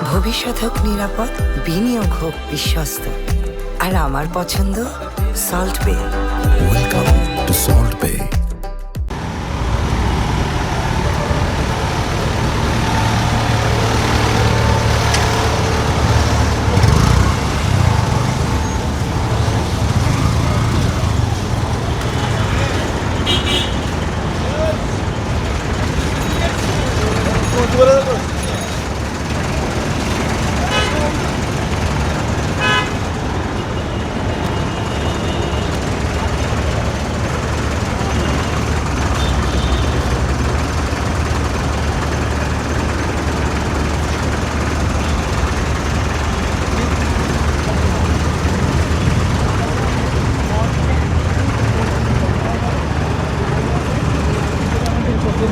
ভবিষ্যৎ হোক নিরাপদ, বিনিয়োগ হোক বিশ্বস্ত, আর আমার পছন্দ সল্ট বে। ওয়েলকাম টু সল্ট বে।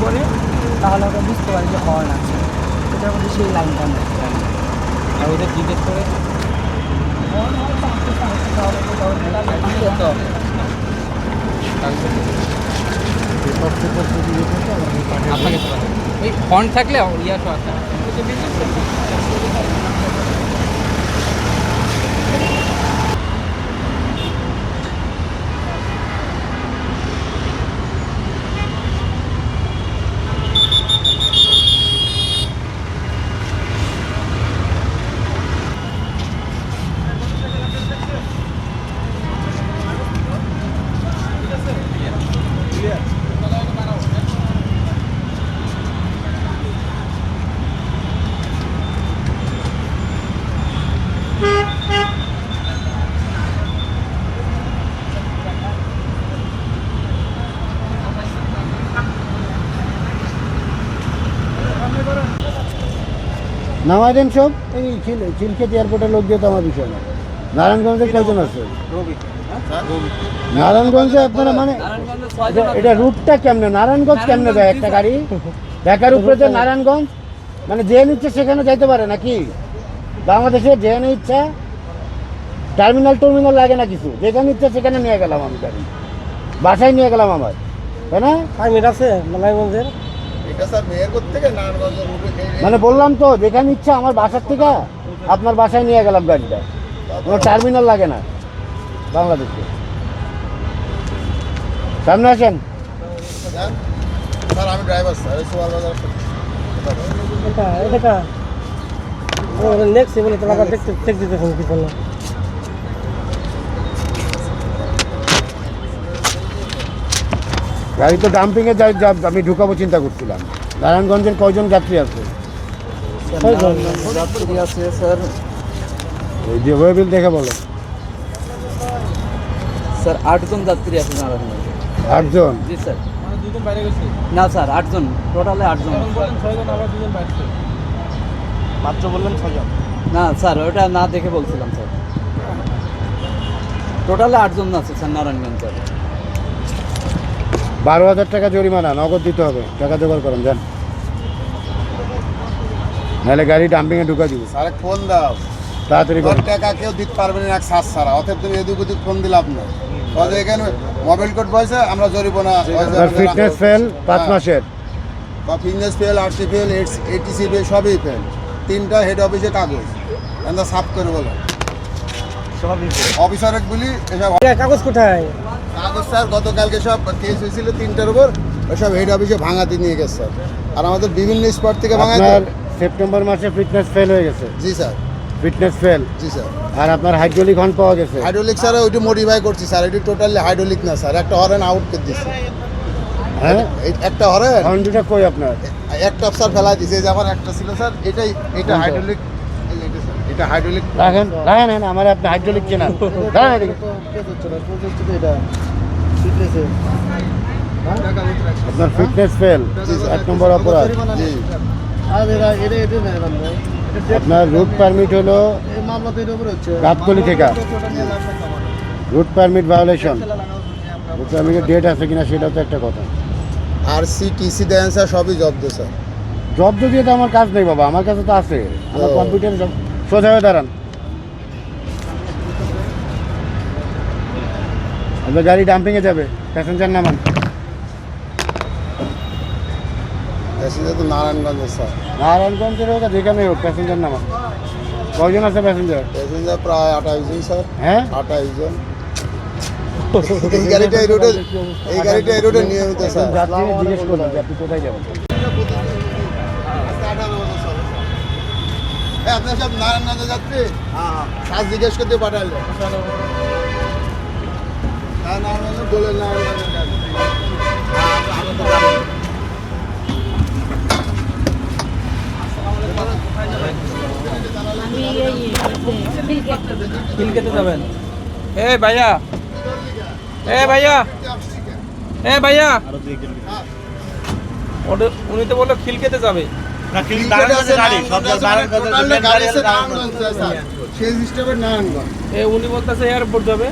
বলে তাহলে আমরা বুঝতে পারি যে হর্ন আছে, এটার মধ্যে সেই লাইনটা আমরা আর ওদের জিজ্ঞেস করে আপনাকে ওই হর্ন থাকলে ইয়া তো আছে। নামাই দেন সব। এই চিলখেত এয়ারপোর্টের লোক দিয়ে তো আমার বিষয় না। নারায়ণগঞ্জে কয়জন আছে? নারায়ণগঞ্জে আপনারা মানে এটা রুটটা কেমনে? নারায়ণগঞ্জ কেমনে যায় একটা গাড়ি? ঢাকার উপরে যে নারায়ণগঞ্জ, মানে যেখানে ইচ্ছে সেখানে যাইতে পারে নাকি? বাংলাদেশে যেখানে ইচ্ছা টার্মিনাল লাগে না কিছু, যেখানে ইচ্ছা সেখানে নিয়ে গেলাম আমি গাড়ি, বাসায় নিয়ে গেলাম আমার, তাই না? পারমিট আছে নারায়ণগঞ্জের? মানে বললাম তো, যেখানে ইচ্ছা আমার বাসার থেকে আপনার বাসায় নিয়ে গেলাম গাড়িটা, কোনো টার্মিনাল লাগে না বাংলাদেশে। সামনে আসেন। আমি ড্রাইভার স্যার, নেক্সট বলে তোমাকে চেক দিতে ফোন কি করলাম। গাড়ি তো ডাম্পিংয়ে আমি ঢুকাবো চিন্তা করছিলাম। নারায়ণগঞ্জের কয়জন যাত্রী আছে? যাত্রী আছে স্যার, ওই যে ওয়েবিল দেখে বলো। স্যার 8 জন যাত্রী আছে নারায়ণগঞ্জে। 8 জন? জি স্যার। না স্যার 8 জন, টোটালে 8 জন। মাত্র বললেন 6 জন। না স্যার, ওটা না দেখে বলছিলাম স্যার। টোটালে 8 জন আছে স্যার নারায়ণগঞ্জে। 12,000 টাকা জরিমানা, নগদ দিতে হবে। টাকা জোগাড় করেন, যান, নাহলে গাড়ি ডাম্পিংয়ে ঢুকা দিব। স্যার ফোন দাও তাড়াতাড়ি করেন। টাকা কেউ দিতে পারবে না এক সাত সারা, অতএব তুমি এদিক ওদিক ফোন দিলে আপনার এখানে মোবাইল কোড বয়সে আমরা জরিমানা। ফিটনেস ফেল 5 মাসের, fitness fail, RC fail, ATC fail, সবই ফেল। 3টা হেড অফিসে কাগজ আমরা সাফ করে বলো অফিসারের বলি এসব কাগজ কোথায়? কাগজ স্যার গতকালকে সব কেস হয়েছিল 3টার উপর, ওসব হেড অফিসে ভাঙাতে নিয়ে গেছে স্যার। আর আমাদের বিভিন্ন স্পট থেকে ভাঙাতে। আপনার সেপ্টেম্বর মাসে ফিটনেস ফেল হয়ে গেছে? জি স্যার। Fitness fail? জি স্যার। আর আপনার হাইড্রোলিক হর্ন পাওয়া গেছে? হাইড্রোলিক স্যার ওইটা মডিফাই করছি স্যার, এটা টোটালি হাইড্রোলিক না স্যার, একটা হরেন আউট করে দিচ্ছে। হ্যাঁ, একটা হরেন হর্ন দুটা কই আপনার? একটা স্যার ফেলা দিছে, যে আমার একটা ছিল স্যার, এটা হাইড্রোলিক, এটা হাইড্রোলিক। রাখেন, আমার আপনি হাইড্রোলিক চেনা। দাঁড়ান এদিকে। আপনার ফিটনেস ফেল, 1 নম্বর অপরাধ। জি। আপনার রুট পারমিট হলো গাবতলী থেকে, রুট পারমিট ভায়োলেশন। রুট পারমিটের ডেট আছে কিনা সেটাও তো একটা কথা। আর টিসি দেন স্যার, সবই জব্দ স্যার। জব্দ দিয়ে তো আমার কাজ নেই বাবা, আমার কাছে তো আছে। আমার কম্পিউটারে সোজা হয়ে দাঁড়ান। আপনার গাড়ি ডাম্পিংয়ে যাবে, প্যাসেঞ্জার নামান। প্যাসেঞ্জার তো নারায়ণগঞ্জের স্যার। নারায়ণগঞ্জের হোক আর যেখানে হোক প্যাসেঞ্জার নামা কয়জন আছে প্যাসেঞ্জার? প্যাসেঞ্জার প্রায় 28 জন স্যার। হ্যাঁ 28 জন। এই গাড়িটা এই রুটে নিয়মিত স্যার। যাত্রীরা জিজ্ঞেস করলো যে আপনি কোথায় যাবেন। আপনার সব নারায়ণগঞ্জে যাত্রী? হ্যাঁ জিজ্ঞেস করতে পাঠালে নারায়ণগঞ্জ বলে নারায়ণগঞ্জে যাত্রী। খিলকেতে যাবেন? এ ভাইয়া, এ ভাইয়া, এ ভাইয়া, উনি তো বললো খিলকেতে যাবে। এ উনি বলতেছে এয়ারপোর্ট যাবে।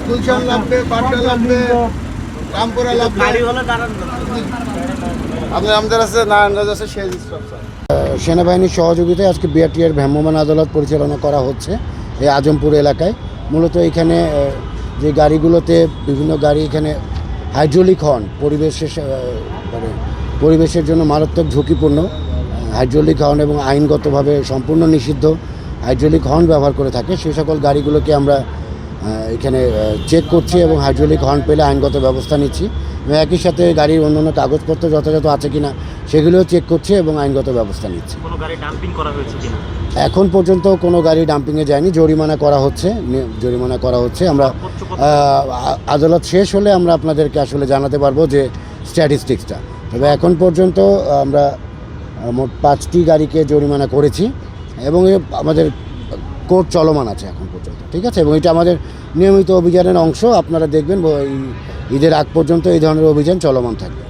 গুলশান লাগবে, পাটনা লাগবে, রামপুরা লাগবে। আমাদের আছে নারায়ণগঞ্জ আছে শেষ স্টপ স্যার। সেনাবাহিনীর সহযোগিতায় আজকে বিআরটিএর ভ্রাম্যমাণ আদালত পরিচালনা করা হচ্ছে এই আজমপুর এলাকায়। মূলত এখানে যে গাড়িগুলোতে বিভিন্ন গাড়ি এখানে হাইড্রোলিক হর্ন পরিবেশের জন্য মারাত্মক ঝুঁকিপূর্ণ হাইড্রোলিক হর্ন এবং আইনগতভাবে সম্পূর্ণ নিষিদ্ধ হাইড্রোলিক হর্ন ব্যবহার করে থাকে সেই সকল গাড়িগুলোকে আমরা এখানে চেক করছি এবং হাইড্রোলিক হর্ন পেলে আইনগত ব্যবস্থা নিচ্ছি এবং একই সাথে গাড়ির অন্যান্য কাগজপত্র যথাযথ আছে কিনা সেগুলোও চেক করছি এবং আইনগত ব্যবস্থা নিচ্ছি। কোনো গাড়ি ডাম্পিং করা হয়েছে কিনা? এখন পর্যন্ত কোনো গাড়ি ডাম্পিংয়ে যায়নি, জরিমানা করা হচ্ছে। আমরা আদালত শেষ হলে আমরা আপনাদেরকে আসলে জানাতে পারবো যে স্ট্যাটিস্টিক্সটা। তবে এখন পর্যন্ত আমরা মোট 5টি গাড়িকে জরিমানা করেছি এবং আমাদের কোর্ট চলমান আছে এখন পর্যন্ত, ঠিক আছে? এবং এটা আমাদের নিয়মিত অভিযানের অংশ। আপনারা দেখবেন ঈদের আগ পর্যন্ত এই ধরনের অভিযান চলমান থাকবে।